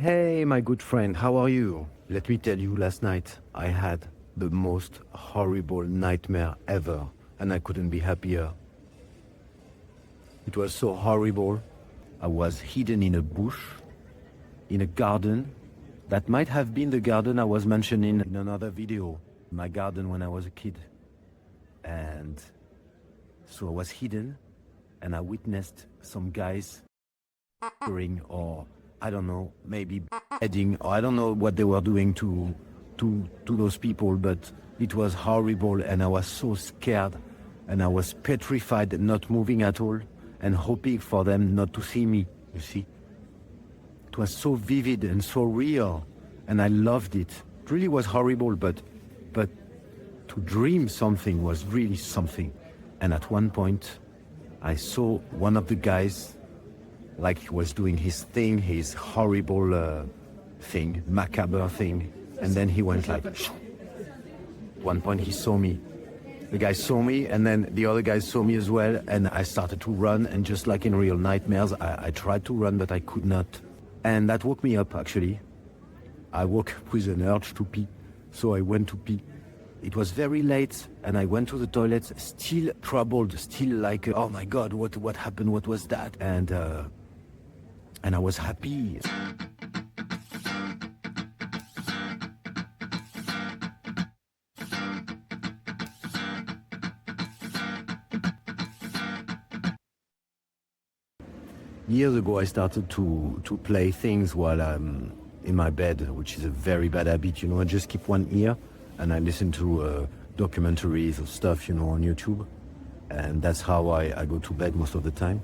Hey, my good friend, how are you? Let me tell you, last night I had the most horrible nightmare ever, and I couldn't be happier. It was so horrible. I was hidden in a bush, in a garden. That might have been the garden I was mentioning in another video, my garden when I was a kid. And so I was hidden, and I witnessed some guys or I don't know, maybe heading, or I don't know what they were doing to those people, but it was horrible, and I was so scared, and I was petrified, not moving at all, and hoping for them not to see me, you see. It was so vivid and so real, and I loved it. It really was horrible, but to dream something was really something. And at one point, I saw one of the guys, like he was doing his thing, his horrible thing, macabre thing, and then he went like, at one point he saw me. The guy saw me, and then the other guy saw me as well, and I started to run, and just like in real nightmares, I tried to run, but I could not. And that woke me up, actually. I woke up with an urge to pee, so I went to pee. It was very late, and I went to the toilet, still troubled, still like, oh my God, what happened? What was that? And I was happy. Years ago, I started to play things while I'm in my bed, which is a very bad habit. I just keep one ear, and I listen to documentaries or stuff, on YouTube. And that's how I go to bed most of the time.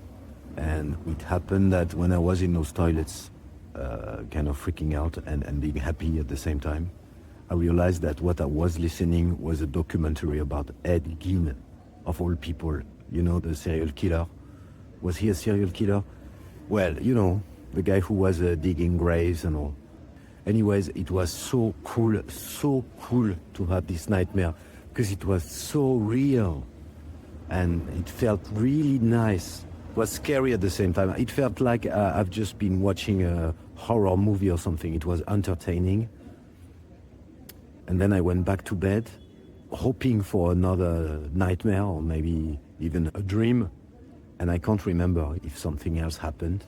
And it happened that when I was in those toilets, kind of freaking out and being happy at the same time, I realized that what I was listening was a documentary about Ed Gein, of all people, the serial killer. Was he a serial killer? Well, the guy who was digging graves and all. Anyways, it was so cool to have this nightmare, because it was so real, and it felt really nice. It was scary at the same time. It felt like I've just been watching a horror movie or something. It was entertaining. And then I went back to bed, hoping for another nightmare or maybe even a dream. And I can't remember if something else happened.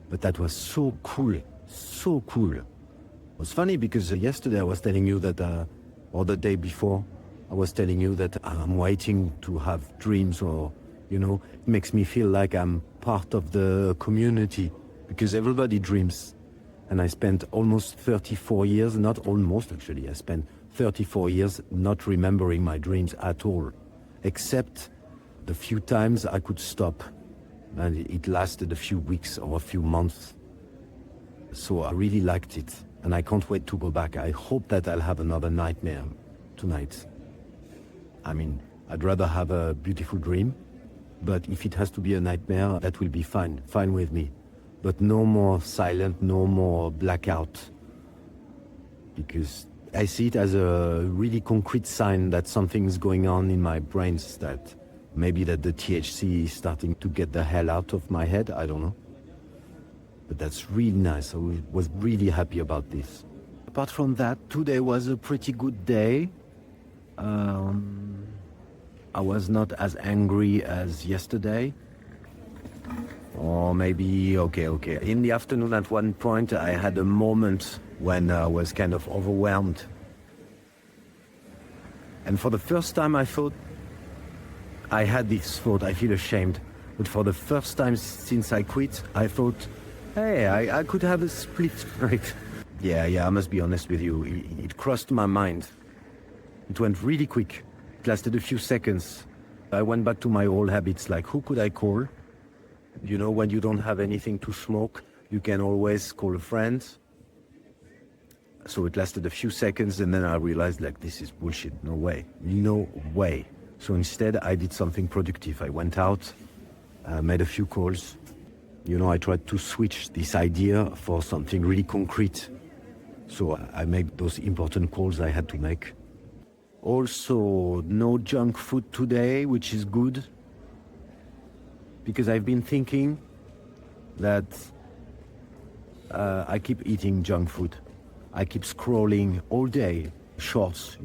But that was so cool, so cool. It was funny because yesterday I was telling you that, or the day before, I was telling you that I'm waiting to have dreams, or, it makes me feel like I'm part of the community, because everybody dreams. And I spent almost 34 years, not almost actually, I spent 34 years not remembering my dreams at all, except the few times I could stop. And it lasted a few weeks or a few months. So I really liked it, and I can't wait to go back. I hope that I'll have another nightmare tonight. I mean, I'd rather have a beautiful dream, but if it has to be a nightmare, that will be fine with me. But no more silent, no more blackout, because I see it as a really concrete sign that something's going on in my brains, that maybe that the THC is starting to get the hell out of my head, I don't know. But that's really nice. I was really happy about this. Apart from that, today was a pretty good day. I was not as angry as yesterday. Or maybe, okay. In the afternoon at one point, I had a moment when I was kind of overwhelmed. And for the first time I had this thought, I feel ashamed. But for the first time since I quit, I thought, hey, I could have a split spirit. Yeah, I must be honest with you. It crossed my mind. It went really quick. It lasted a few seconds. I went back to my old habits, like who could I call? When you don't have anything to smoke, you can always call a friend. So it lasted a few seconds, and then I realized, like, this is bullshit. No way. So instead, I did something productive. I went out, made a few calls. I tried to switch this idea for something really concrete. So I made those important calls I had to make. Also, no junk food today, which is good. Because I've been thinking that I keep eating junk food. I keep scrolling all day, shorts,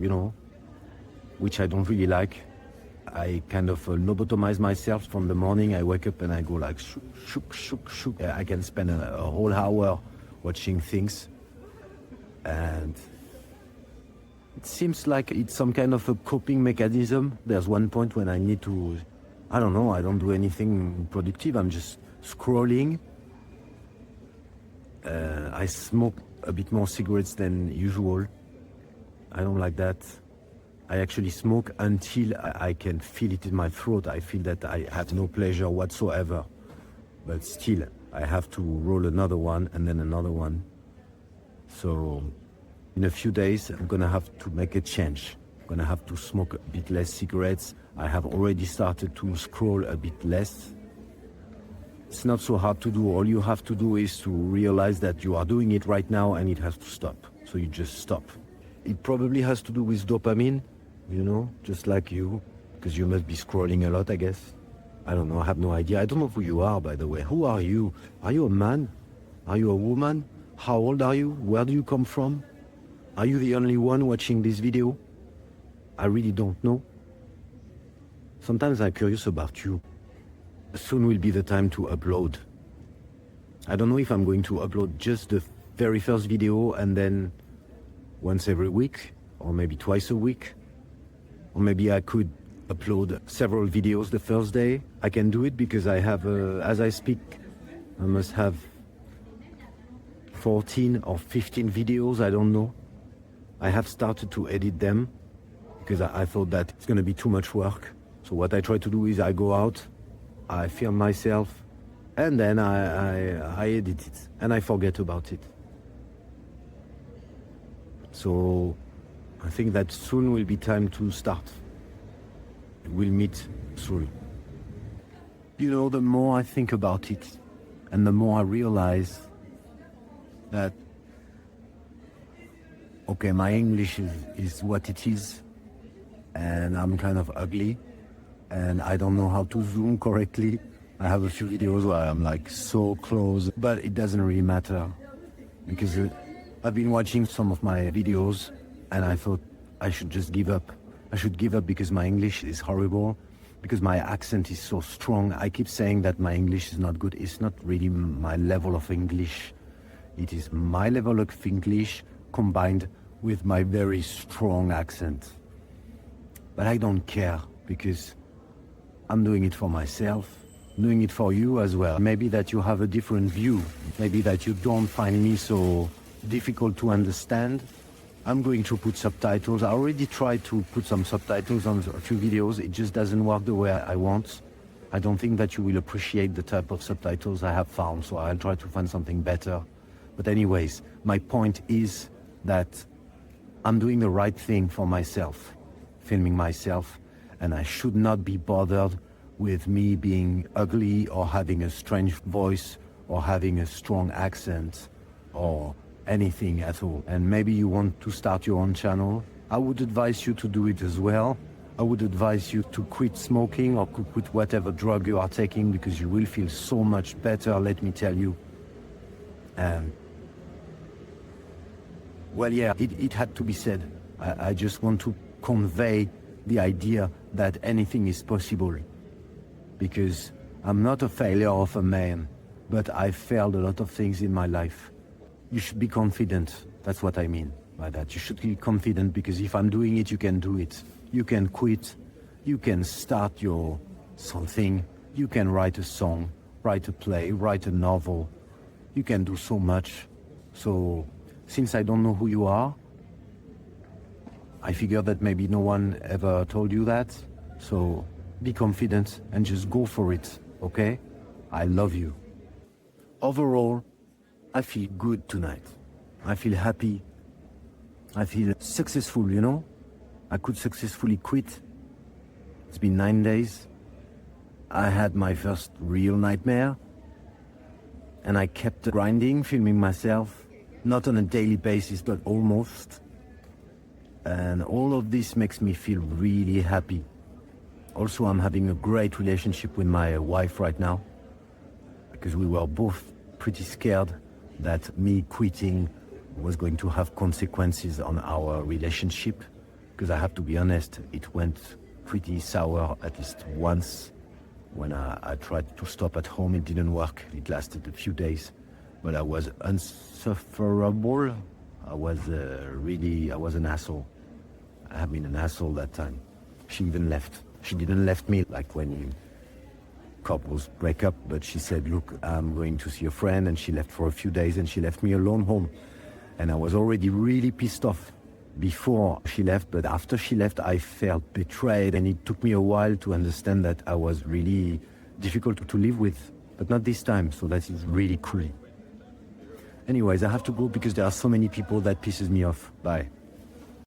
which I don't really like. I kind of lobotomize myself from the morning. I wake up and I go like shook, shook, shook, shook. I can spend a whole hour watching things. And it seems like it's some kind of a coping mechanism. There's one point when I need to, I don't know, I don't do anything productive. I'm just scrolling. I smoke a bit more cigarettes than usual. I don't like that. I actually smoke until I can feel it in my throat. I feel that I have no pleasure whatsoever. But still, I have to roll another one and then another one. So in a few days, I'm gonna have to make a change. I'm gonna have to smoke a bit less cigarettes. I have already started to scroll a bit less. It's not so hard to do. All you have to do is to realize that you are doing it right now and it has to stop. So you just stop. It probably has to do with dopamine, just like you, because you must be scrolling a lot, I guess. I don't know, I have no idea. I don't know who you are, by the way. Who are you? Are you a man? Are you a woman? How old are you? Where do you come from? Are you the only one watching this video? I really don't know. Sometimes I'm curious about you. Soon will be the time to upload. I don't know if I'm going to upload just the very first video and then once every week, or maybe twice a week. Or maybe I could upload several videos the first day. I can do it because I have, as I speak, I must have 14 or 15 videos, I don't know. I have started to edit them because I thought that it's going to be too much work. So what I try to do is I go out, I film myself, and then I edit it, and I forget about it. So I think that soon will be time to start. We'll meet soon. The more I think about it, and the more I realize that, okay, my English is what it is, and I'm kind of ugly, and I don't know how to zoom correctly. I have a few videos where I'm like so close, but it doesn't really matter because I've been watching some of my videos and I thought I should just give up. I should give up because my English is horrible, because my accent is so strong. I keep saying that my English is not good. It's not really my level of English. It is my level of English combined with my very strong accent. But I don't care because I'm doing it for myself, doing it for you as well. Maybe that you have a different view. Maybe that you don't find me so difficult to understand. I'm going to put subtitles. I already tried to put some subtitles on a few videos. It just doesn't work the way I want. I don't think that you will appreciate the type of subtitles I have found, so I'll try to find something better. But anyways, my point is that I'm doing the right thing for myself, filming myself, and I should not be bothered with me being ugly or having a strange voice or having a strong accent or anything at all. And maybe you want to start your own channel. I would advise you to do it as well. I would advise you to quit smoking or quit whatever drug you are taking because you will feel so much better, let me tell you. And well, yeah, it had to be said. I just want to convey the idea that anything is possible. Because I'm not a failure of a man, but I failed a lot of things in my life. You should be confident. That's what I mean by that. You should be confident because if I'm doing it, you can do it. You can quit. You can start your something. You can write a song, write a play, write a novel. You can do so much. So since I don't know who you are, I figure that maybe no one ever told you that. So be confident and just go for it, okay? I love you. Overall, I feel good tonight. I feel happy. I feel successful, you know? I could successfully quit. It's been 9 days. I had my first real nightmare. And I kept grinding, filming myself. Not on a daily basis, but almost. And all of this makes me feel really happy. Also, I'm having a great relationship with my wife right now. Because we were both pretty scared that me quitting was going to have consequences on our relationship. Because I have to be honest, it went pretty sour at least once. When I tried to stop at home, it didn't work. It lasted a few days, but I was insufferable. I was an asshole. I have been an asshole that time. She even left. She didn't left me like when couples break up, but she said, look, I'm going to see a friend, and she left for a few days, and she left me alone home. And I was already really pissed off before she left, but after she left, I felt betrayed, and it took me a while to understand that I was really difficult to live with, but not this time, so that is really cool. Anyways, I have to go because there are so many people that pisses me off. Bye.